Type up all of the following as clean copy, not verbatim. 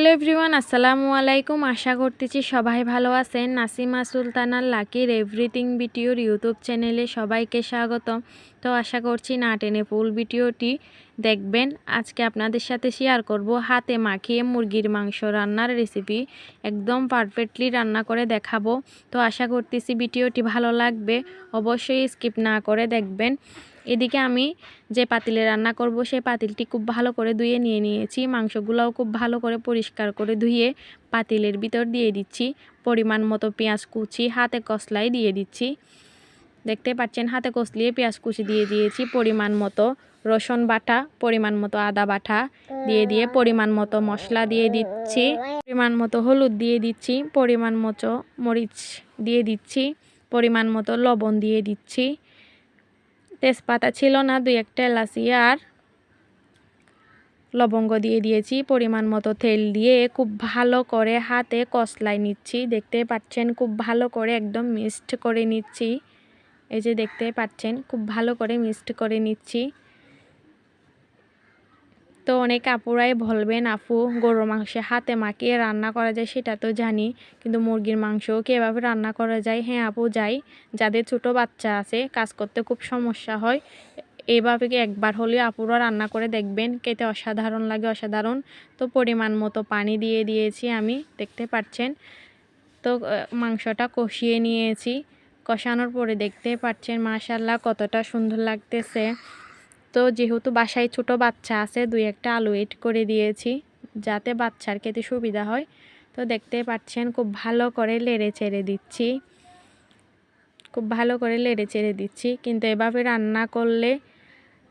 Hello everyone, আসসালামু আলাইকুম। আশা করতেছি সবাই ভালো আছেন। নাসিমা সুলতানার লাকির এভরিথিং ভিডিওর ইউটিউব চ্যানেলে সবাইকে স্বাগতম। তো আশা করছি না টেনে ফুল ভিডিওটি দেখবেন। আজকে আপনাদের সাথে শেয়ার করব হাতে মাখিয়ে মুরগির মাংস রান্নার রেসিপি। একদম পারফেক্টলি রান্না করে দেখাবো। তো আশা করতেছি ভিডিওটি ভালো লাগবে, অবশ্যই স্কিপ না করে দেখবেন। এদিকে আমি যে পাতিলে রান্না করব সেই পাতিলটি খুব ভালো করে ধুয়ে নিয়েছি। মাংসগুলোও খুব ভালো করে পরিষ্কার করে ধুয়ে পাতিলের ভিতর দিয়ে দিচ্ছি। পরিমাণ মতো পেঁয়াজ কুচি হাতে কসলাই দিয়ে দিচ্ছি। দেখতে পাচ্ছেন হাতে কসলিয়ে পেঁয়াজ কুচি দিয়ে দিয়েছি। পরিমাণ মতো রসুন বাটা, পরিমাণ মতো আদা বাটা দিয়ে পরিমাণ মতো মশলা দিয়ে দিচ্ছি। পরিমাণ মতো হলুদ দিয়ে দিচ্ছি। পরিমাণ মতো মরিচ দিয়ে দিচ্ছি। পরিমাণ মতো লবণ দিয়ে দিচ্ছি। তেজপাতা ছিল না, 2-1টা এলাচি আর লবঙ্গ দিয়ে দিয়েছি। পরিমাণ মতো তেল দিয়ে খুব ভালো করে হাতে কষলাই নিচ্ছি। দেখতে পাচ্ছেন খুব ভালো করে একদম মিক্সড করে নিচ্ছি। এই যে দেখতে পাচ্ছেন খুব ভালো করে মিক্সড করে নিচ্ছি। তো অনেক আপুরাই বলবেন, আপু গরুর মাংসে হাতে মাখিয়ে রান্না করা যায়, সেটা তো জানি, কিন্তু মুরগির মাংসও কি এভাবে রান্না করা যায়? হ্যাঁ আপু, যাই। যাদের ছোট বাচ্চা আছে, কাজ করতে খুব সমস্যা হয়, এইভাবে কি একবার হলেও আপুরা রান্না করে দেখবেন, খেতে অসাধারণ লাগে, অসাধারণ। তো পরিমাণ মতো পানি দিয়ে দিয়েছি আমি, দেখতে পাচ্ছেন। তো মাংসটা কষিয়ে নিয়েছি। কষানোর পরে দেখতে পাচ্ছেন মাশাআল্লাহ কতটা সুন্দর লাগতেছে। তো যেহেতু বাসায় ছোট বাচ্চা আছে, 2-1টা আলু এড করে দিয়েছি যাতে বাচ্চার খেতে সুবিধা হয়। তো দেখতে পাচ্ছেন খুব ভালো করে লেড়ে চেড়ে দিচ্ছি, খুব ভালো করে লেড়ে চেড়ে দিচ্ছি। কিন্তু এভাবে রান্না করলে,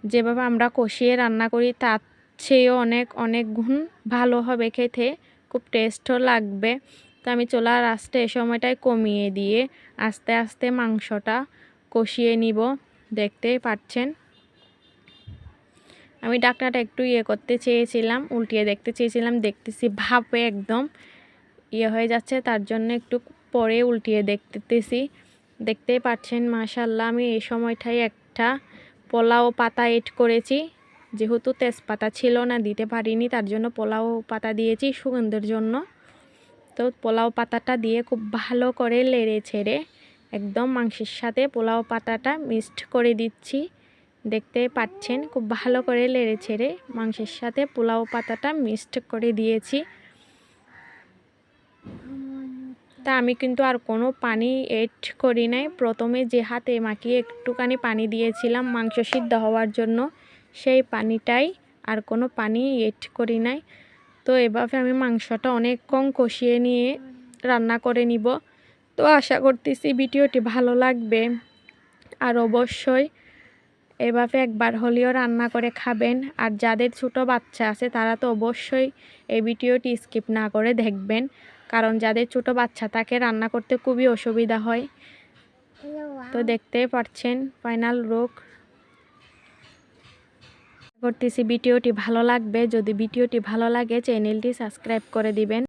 যেভাবে আমরা কষিয়ে রান্না করি, তার চেয়েও অনেক অনেক গুণ ভালো হবে খেতে, খুব টেস্টও লাগবে। তো আমি চুলার আঁচটা এই সময়টায় কমিয়ে দিয়ে আস্তে আস্তে মাংসটা কষিয়ে নিব। দেখতেই পাচ্ছেন আমি ঢাকনাটা একটু করতে চেয়েছিলাম, উল্টিয়ে দেখতে চেয়েছিলাম, দেখতেছি ভাপে একদম হয়ে যাচ্ছে, তার জন্য একটু পরে উল্টিয়ে দেখতেছি। দেখতেই পাচ্ছেন মাশাআল্লাহ আমি এই সময়টায় একটা পোলাও পাতা এড করেছি। যেহেতু তেজপাতা ছিল না, দিতে পারিনি, তার জন্য পোলাও পাতা দিয়েছি সুগন্ধের জন্য। তো পোলাও পাতাটা দিয়ে খুব ভালো করে লেড়ে ছেড়ে একদম মাংসের সাথে পোলাও পাতাটা মিক্সড করে দিচ্ছি। দেখতে পাচ্ছেন খুব ভালো করে লেড়ে ছেড়ে মাংসের সাথে পোলাও পাতাটা মিক্সড করে দিয়েছি। তা আমি কিন্তু আর কোনো পানি এড করি নাই। প্রথমে যে হাতে মাখিয়ে একটুখানি পানি দিয়েছিলাম মাংস সিদ্ধ হওয়ার জন্য, সেই পানিটাই, আর কোনো পানি এড করি নাই। তো এভাবে আমি মাংসটা অনেকক্ষণ কষিয়ে নিয়ে রান্না করে নিব। তো আশা করতেছি ভিডিওটি ভালো লাগবে, আর অবশ্যই এভাবে একবার হলেও রান্না করে খাবেন। আর যাদের ছোট বাচ্চা আছে তারা তো অবশ্যই এই ভিডিওটি স্কিপ না করে দেখবেন, কারণ যাদের ছোট বাচ্চা তাকে রান্না করতে খুবই অসুবিধা হয়। তো দেখতেই পাচ্ছেন ফাইনাল লুক। করতেছি ভিডিওটি ভালো লাগবে। যদি ভিডিওটি ভালো লাগে চ্যানেলটি সাবস্ক্রাইব করে দিবেন।